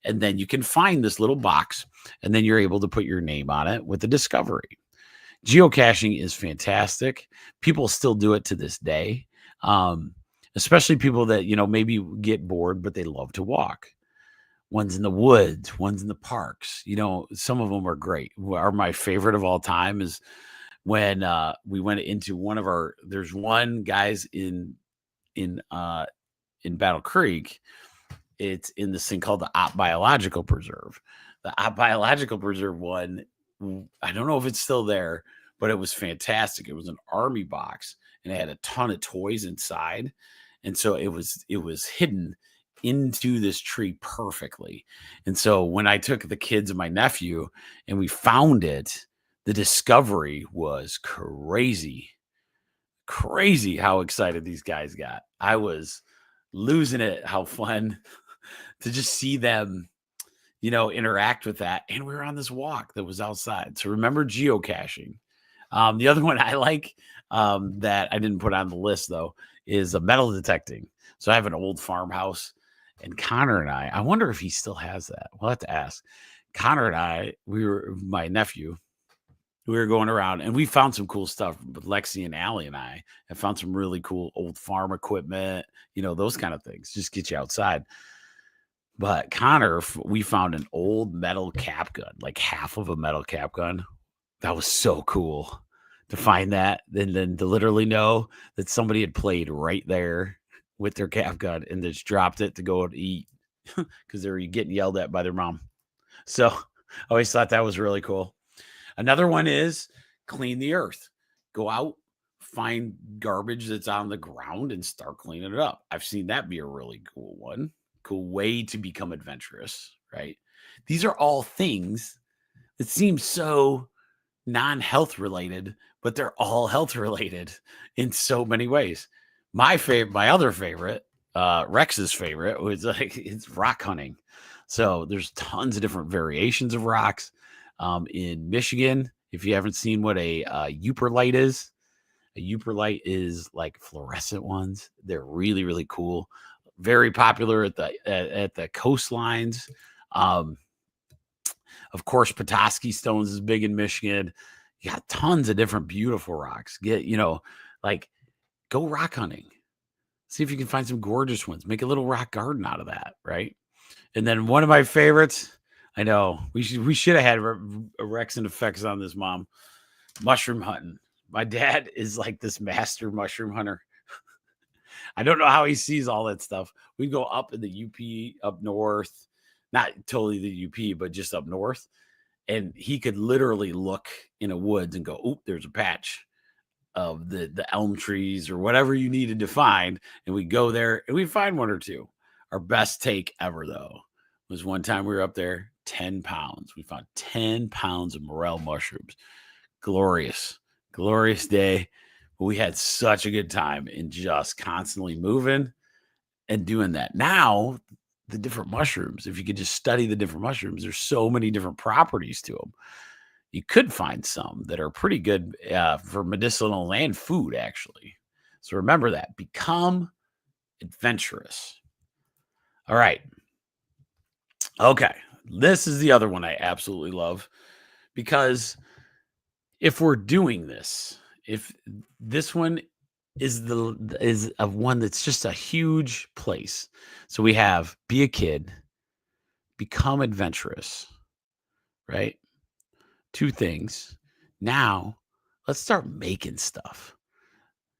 And then you can find this little box, and then you're able to put your name on it with a discovery. Geocaching is fantastic. People still do it to this day, especially people that, maybe get bored, but they love to walk. One's in the woods, one's in the parks. Some of them are great. My favorite of all time is when we went into there's one guys in Battle Creek. It's in this thing called the Opp Biological Preserve. The Opp Biological Preserve one, I don't know if it's still there, but it was fantastic. It was an army box, and it had a ton of toys inside. And so it was hidden into this tree perfectly. And so when I took the kids and my nephew and we found it, the discovery was crazy. Crazy how excited these guys got. I was losing it, how fun to just see them, interact with that. And we were on this walk that was outside. So remember geocaching. The other one I like that I didn't put on the list, though, is metal detecting. So I have an old farmhouse, and Connor and I wonder if he still has that. We'll have to ask. Connor and I, my nephew, we were going around and we found some cool stuff. But Lexi and Allie and I have found some really cool old farm equipment, those kind of things. Just get you outside. But Connor, we found an old metal cap gun, like half of a metal cap gun. That was so cool to find that. And then to literally know that somebody had played right there with their cap gun and just dropped it to go to eat because they were getting yelled at by their mom. So I always thought that was really cool. Another one is clean the earth. Go out, find garbage that's on the ground and start cleaning it up. I've seen that be a really cool one. Cool way to become adventurous, right? These are all things that seem so non-health related, but they're all health related in so many ways. My other favorite, Rex's favorite, was it's rock hunting. So there's tons of different variations of rocks. In Michigan, if you haven't seen what a Uperlite is, a Uperlite is like fluorescent ones. They're really, really cool. Very popular at the coastlines. Of course, Petoskey stones is big in Michigan. You got tons of different beautiful rocks. Go rock hunting. See if you can find some gorgeous ones. Make a little rock garden out of that, right? And then one of my favorites, I know we should have had Rex and effects on this, Mom. Mushroom hunting. My dad is like this master mushroom hunter. I don't know how he sees all that stuff. We go up in the UP up north, not totally the UP, but just up north. And he could literally look in a woods and go, "Oop, there's a patch of the elm trees or whatever you needed to find." And we go there and we find one or two. Our best take ever, though, was one time we were up there, 10 pounds. We found 10 pounds of morel mushrooms. Glorious, glorious day. But we had such a good time in just constantly moving and doing that. Now, the different mushrooms, if you could just study the different mushrooms, there's so many different properties to them. You could find some that are pretty good for medicinal and food, actually. So remember that. Become adventurous. All right. Okay. This is the other one I absolutely love, because if we're doing this, if this one is one that's just a huge place. So we have be a kid, become adventurous, right? Two things. Now let's start making stuff.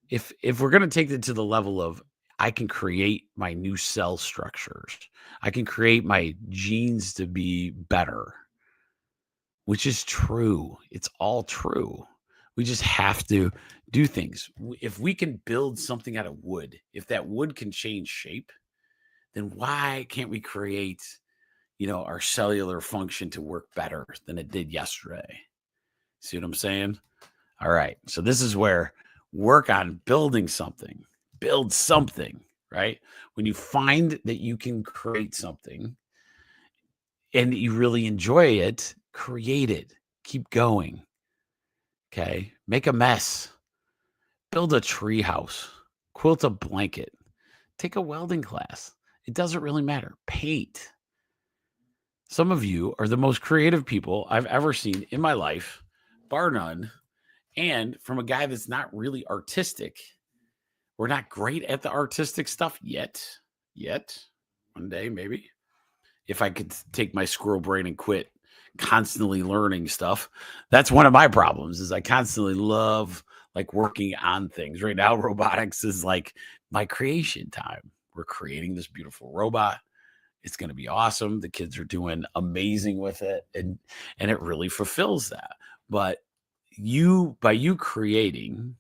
If we're going to take it to the level of I can create my new cell structures, I can create my genes to be better, which is true. It's all true. We just have to do things. If we can build something out of wood, if that wood can change shape, then why can't we create, our cellular function to work better than it did yesterday? See what I'm saying? All right. So this is where work on building something, build something, right? When you find that you can create something and you really enjoy it, create it, keep going. Okay. Make a mess, build a tree house, quilt a blanket, take a welding class. It doesn't really matter. Paint. Some of you are the most creative people I've ever seen in my life, bar none. And from a guy that's not really artistic, we're not great at the artistic stuff yet. One day, maybe. If I could take my squirrel brain and quit constantly learning stuff. That's one of my problems is I constantly love like working on things. Right now, robotics is like my creation time. We're creating this beautiful robot. It's going to be awesome. The kids are doing amazing with it. And it really fulfills that. But by you creating,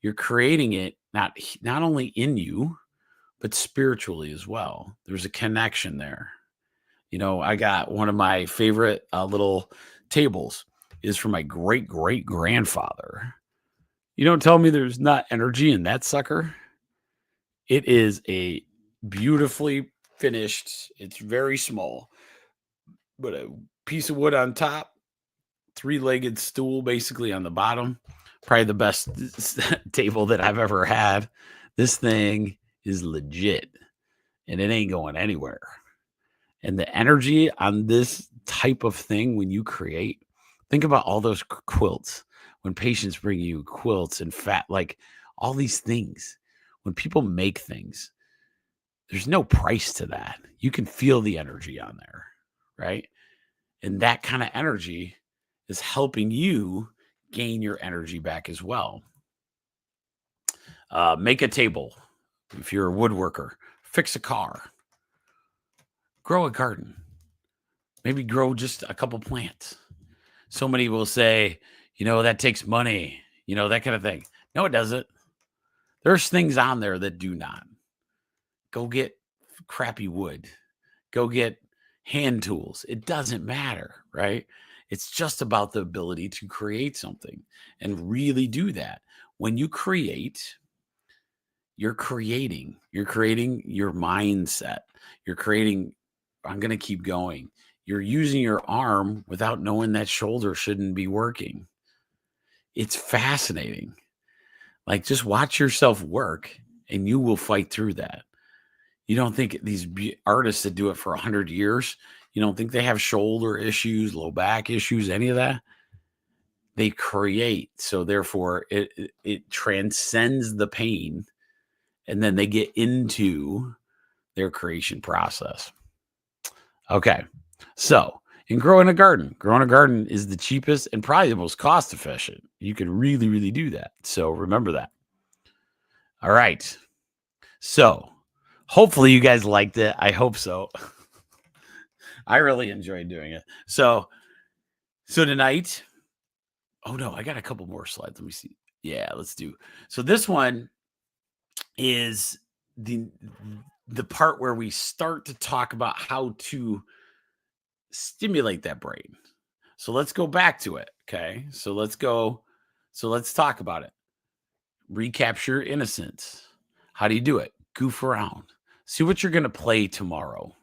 you're creating it not only in you, but spiritually as well. There's a connection there. I got one of my favorite little tables is from my great great grandfather. You don't tell me there's not energy in that sucker. It is a beautifully finished. It's very small, but a piece of wood on top, three-legged stool basically on the bottom. Probably the best table that I've ever had. This thing is legit and it ain't going anywhere. And the energy on this type of thing when you create, think about all those quilts. When patients bring you quilts and like all these things, when people make things, there's no price to that. You can feel the energy on there, right? And that kind of energy is helping you gain your energy back as well. Make a table. If you're a woodworker, fix a car, grow a garden, maybe grow just a couple plants. So many will say, that takes money, that kind of thing. No, it doesn't. There's things on there that do not. Go get crappy wood. Go get hand tools. It doesn't matter, right? It's just about the ability to create something and really do that. When you create, you're creating your mindset. You're creating, I'm going to keep going. You're using your arm without knowing that shoulder shouldn't be working. It's fascinating. Like just watch yourself work and you will fight through that. You don't think these artists that do it for 100 years, you don't think they have shoulder issues, low back issues, any of that? They create. So therefore it transcends the pain and then they get into their creation process. Okay. So growing a garden is the cheapest and probably the most cost efficient. You can really, really do that. So remember that. All right. So hopefully you guys liked it. I hope so. I really enjoyed doing it. So tonight, oh no, I got a couple more slides. Let me see. Yeah, let's do. So this one is the part where we start to talk about how to stimulate that brain. So let's go back to it. Okay. So let's talk about it. Recapture innocence. How do you do it? Goof around. See what you're going to play tomorrow.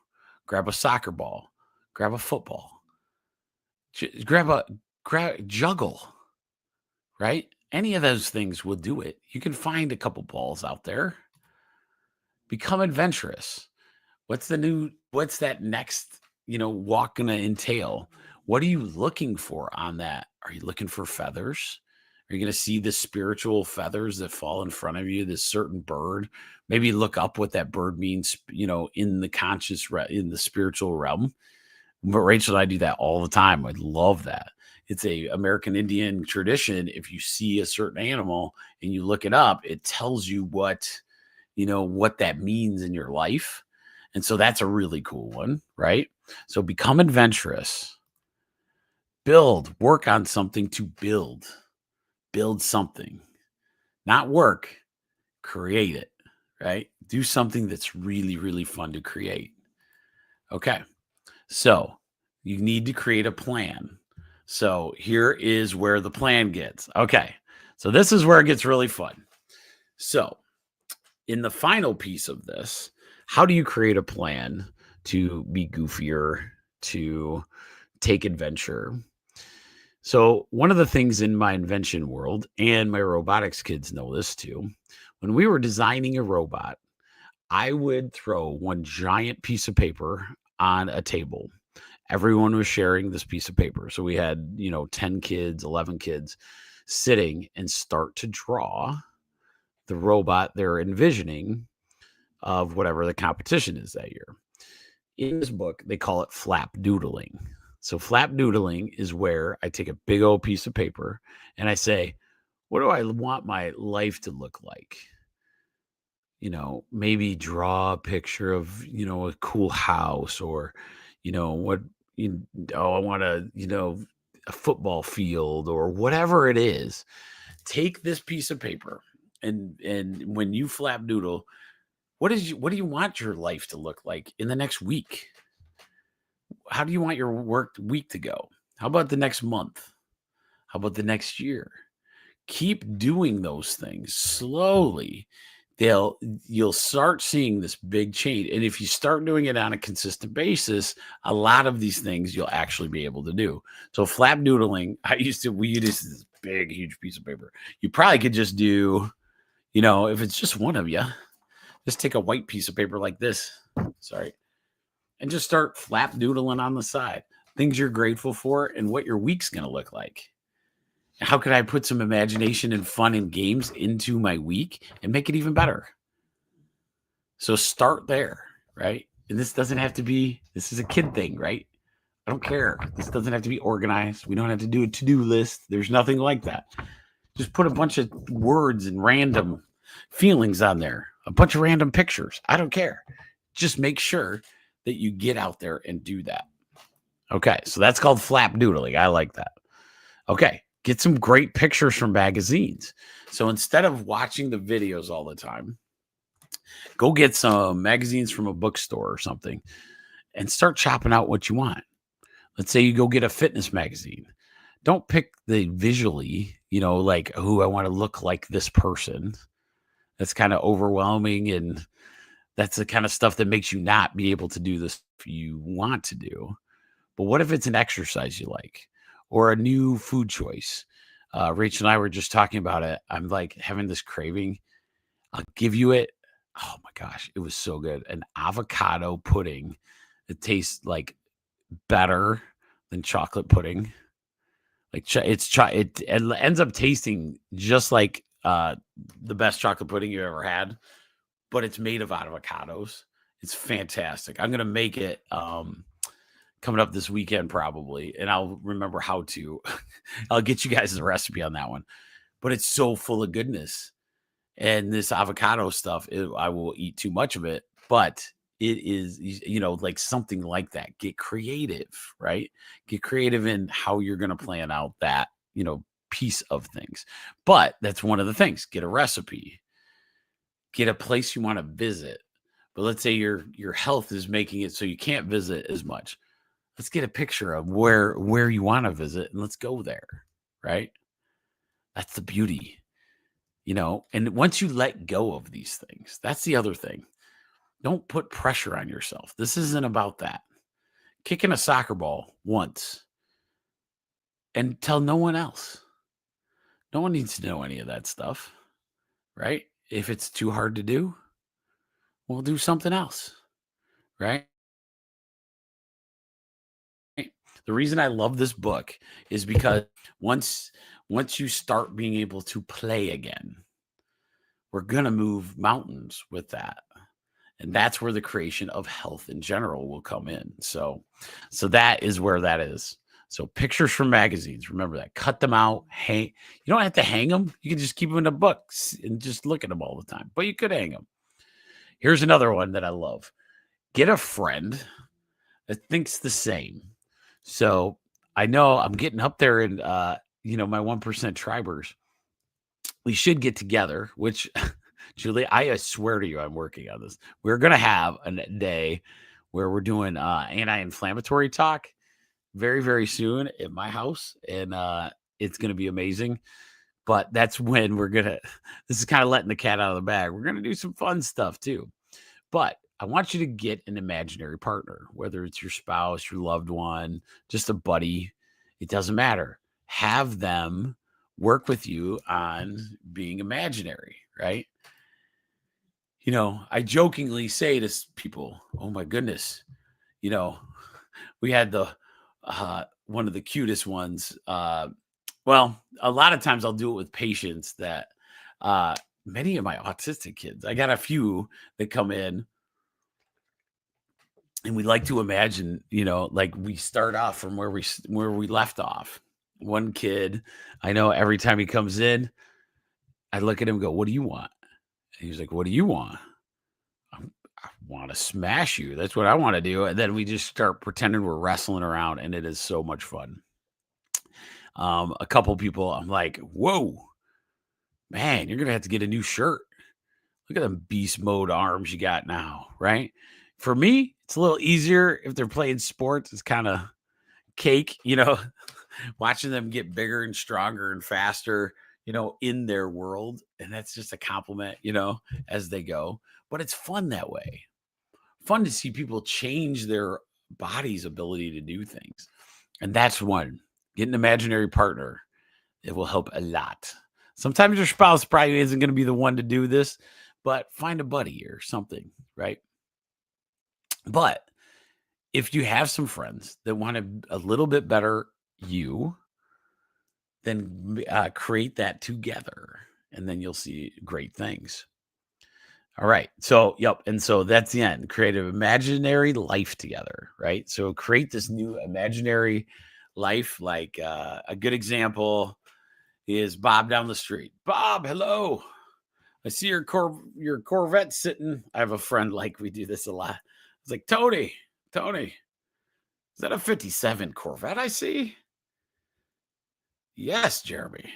Grab a soccer ball. Grab a football. Juggle. Right? Any of those things will do it. You can find a couple balls out there. Become adventurous. What's that next, walk going to entail? What are you looking for on that? Are you looking for feathers? Are you going to see the spiritual feathers that fall in front of you, this certain bird? Maybe look up what that bird means, in the conscious, in the spiritual realm. But Rachel and I do that all the time. I love that. It's a American Indian tradition. If you see a certain animal and you look it up, it tells you what that means in your life. And so that's a really cool one, right? So become adventurous. Work on something to build build something, not work, create it, right? Do something that's really, really fun to create. Okay. So you need to create a plan. So here is where the plan gets. Okay. So this is where it gets really fun. So in the final piece of this, how do you create a plan to be goofier, to take adventure? So one of the things in my invention world, and my robotics kids know this too, when we were designing a robot, I would throw one giant piece of paper on a table. Everyone was sharing this piece of paper. So we had, 10 kids, 11 kids sitting and start to draw the robot they're envisioning of whatever the competition is that year. In this book, they call it flap doodling. So flap doodling is where I take a big old piece of paper and I say, what do I want my life to look like? Maybe draw a picture of, a cool house, or, what, I want a football field, or whatever it is. Take this piece of paper and when you flap doodle, what do you want your life to look like in the next week? How do you want your work week to go? How about the next month? How about the next year? Keep doing those things slowly. You'll start seeing this big change. And if you start doing it on a consistent basis, a lot of these things you'll actually be able to do. So flap doodling, we used this big, huge piece of paper. You probably could just do, if it's just one of you, just take a white piece of paper like this. Sorry. And just start flap doodling on the side. Things you're grateful for and what your week's going to look like. How could I put some imagination and fun and games into my week and make it even better? So start there, right? And this is a kid thing, right? I don't care. This doesn't have to be organized. We don't have to do a to-do list. There's nothing like that. Just put a bunch of words and random feelings on there, a bunch of random pictures. I don't care. Just make sure that you get out there and do that. Okay, so that's called flap doodling. I like that. Okay, get some great pictures from magazines. So instead of watching the videos all the time, go get some magazines from a bookstore or something and start chopping out what you want. Let's say you go get a fitness magazine. Don't pick the visually, like, oh, I want to look like this person. That's kind of overwhelming, and that's the kind of stuff that makes you not be able to do this if you want to do. But what if it's an exercise you like, or a new food choice? Rachel and I were just talking about it. I'm like having this craving. I'll give you it. Oh my gosh, it was so good. An avocado pudding. It tastes like better than chocolate pudding. It ends up tasting just like the best chocolate pudding you ever had, but it's made of avocados. It's fantastic. I'm gonna make it coming up this weekend probably, and I'll remember how to. I'll get you guys the recipe on that one. But it's so full of goodness, and this avocado stuff, I will eat too much of it, but it is, like something like that. Get creative, right? Get creative in how you're going to plan out that, piece of things. But that's one of the things. Get a recipe. Get a place you want to visit. But let's say your health is making it so you can't visit as much. Let's get a picture of where you want to visit and let's go there, right? That's the beauty, and once you let go of these things, that's the other thing. Don't put pressure on yourself. This isn't about that. Kicking a soccer ball once and tell no one else. No one needs to know any of that stuff, right? If it's too hard to do, we'll do something else, right? The reason I love this book is because once you start being able to play again, we're going to move mountains with that. And that's where the creation of health in general will come in. So that is where that is. So pictures from magazines, remember that. Cut them out. Hang. You don't have to hang them. You can just keep them in a book and just look at them all the time. But you could hang them. Here's another one that I love. Get a friend that thinks the same. So I know I'm getting up there in, my 1% tribers. we should get together, which Julie, I swear to you, I'm working on this. We're going to have a day where we're doing anti-inflammatory talk very, very soon at my house. And it's going to be amazing. But that's when this is kind of letting the cat out of the bag. We're going to do some fun stuff too. But I want you to get an imaginary partner, whether it's your spouse, your loved one, just a buddy. It doesn't matter. Have them work with you on being imaginary, right? I jokingly say to people, oh my goodness, we had one of the cutest ones. Well, a lot of times I'll do it with patients that many of my autistic kids, I got a few that come in and we like to imagine, like we start off from where we left off. One kid, I know every time he comes in, I look at him and go, what do you want? And he's like, what do you want? I want to smash you. That's what I want to do. And then we just start pretending we're wrestling around, and it is so much fun. A couple people, I'm like, whoa, man, you're going to have to get a new shirt. Look at them beast mode arms you got now, right? For me, it's a little easier if they're playing sports. It's kind of cake, watching them get bigger and stronger and faster, in their world. And that's just a compliment, as they go. But it's fun that way. Fun to see people change their body's ability to do things. And that's one. Get an imaginary partner. It will help a lot. Sometimes your spouse probably isn't going to be the one to do this, but find a buddy or something, right? But if you have some friends that want a little bit better you, then create that together, and then you'll see great things. All right. So, yep. And so that's the end. Create an imaginary life together, right? So create this new imaginary life. Like a good example is Bob down the street. Bob, hello. I see your Corvette sitting. I have a friend, like we do this a lot. It's like, Tony, is that a 57 Corvette I see? Yes, Jeremy.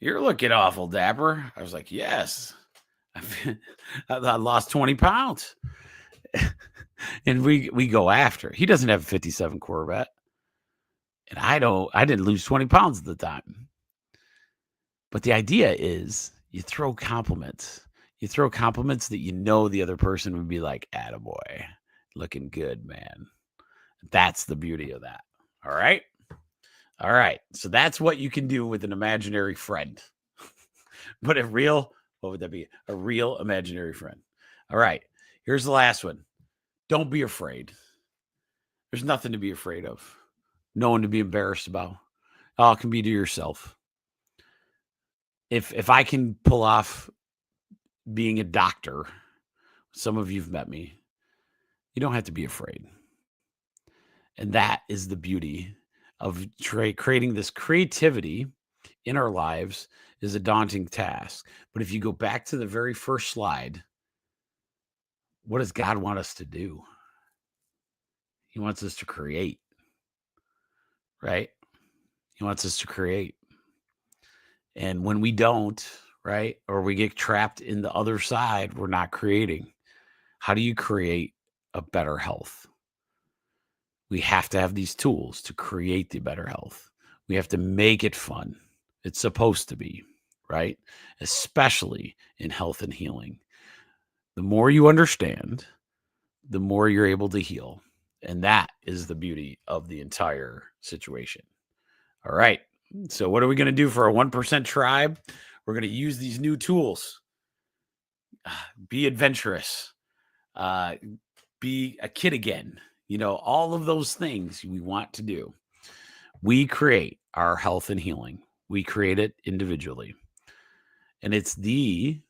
You're looking awful dapper. I was like, yes. I lost 20 pounds. And we go after. He doesn't have a 57 Corvette. And I didn't lose 20 pounds at the time. But the idea is you throw compliments. You throw compliments that the other person would be like, attaboy, looking good, man. That's the beauty of that. All right. All right. So that's what you can do with an imaginary friend. But what would that be? A real imaginary friend. All right. Here's the last one. Don't be afraid. There's nothing to be afraid of. No one to be embarrassed about. All can be to yourself. If I can pull off being a doctor, some of you've met me, you don't have to be afraid. And that is the beauty of creating this creativity in our lives. Is a daunting task. But if you go back to the very first slide, what does God want us to do? He wants us to create, right? He wants us to create. And when we don't, right, or we get trapped in the other side, we're not creating. How do you create a better health? We have to have these tools to create the better health. We have to make it fun. It's supposed to be, right? Especially in health and healing. The more you understand, the more you're able to heal. And that is the beauty of the entire situation. All right. So what are we going to do for our 1% tribe? We're going to use these new tools. Be adventurous. Be a kid again. All of those things we want to do. We create our health and healing. We create it individually. And it's the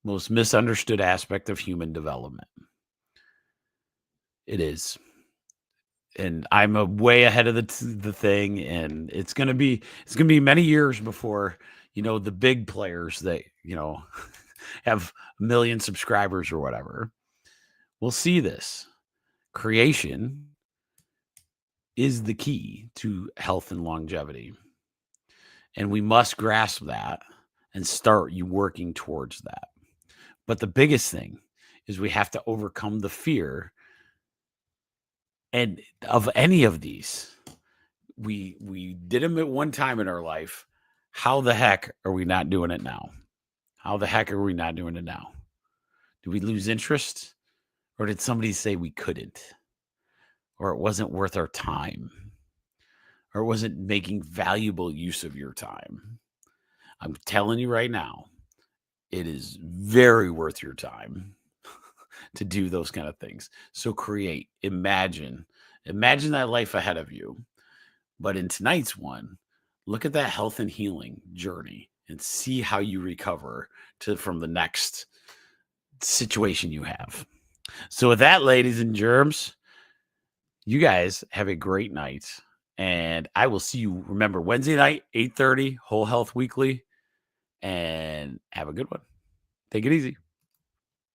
most misunderstood aspect of human development. It is. And I'm way ahead of the thing. And it's going to be many years before, the big players that, have a million subscribers or whatever. We'll see this. Creation is the key to health and longevity. And we must grasp that. and start you working towards that. But the biggest thing is we have to overcome the fear and of any of these. We did them at one time in our life. How the heck are we not doing it now? How the heck are we not doing it now? Did we lose interest? Or did somebody say we couldn't? Or it wasn't worth our time? Or it wasn't making valuable use of your time? I'm telling you right now, it is very worth your time to do those kind of things. So create, imagine that life ahead of you. But in tonight's one, look at that health and healing journey and see how you recover from the next situation you have. So with that, ladies and germs, you guys have a great night. And I will see you, remember, Wednesday night, 8:30, Whole Health Weekly. And have a good one. Take it easy.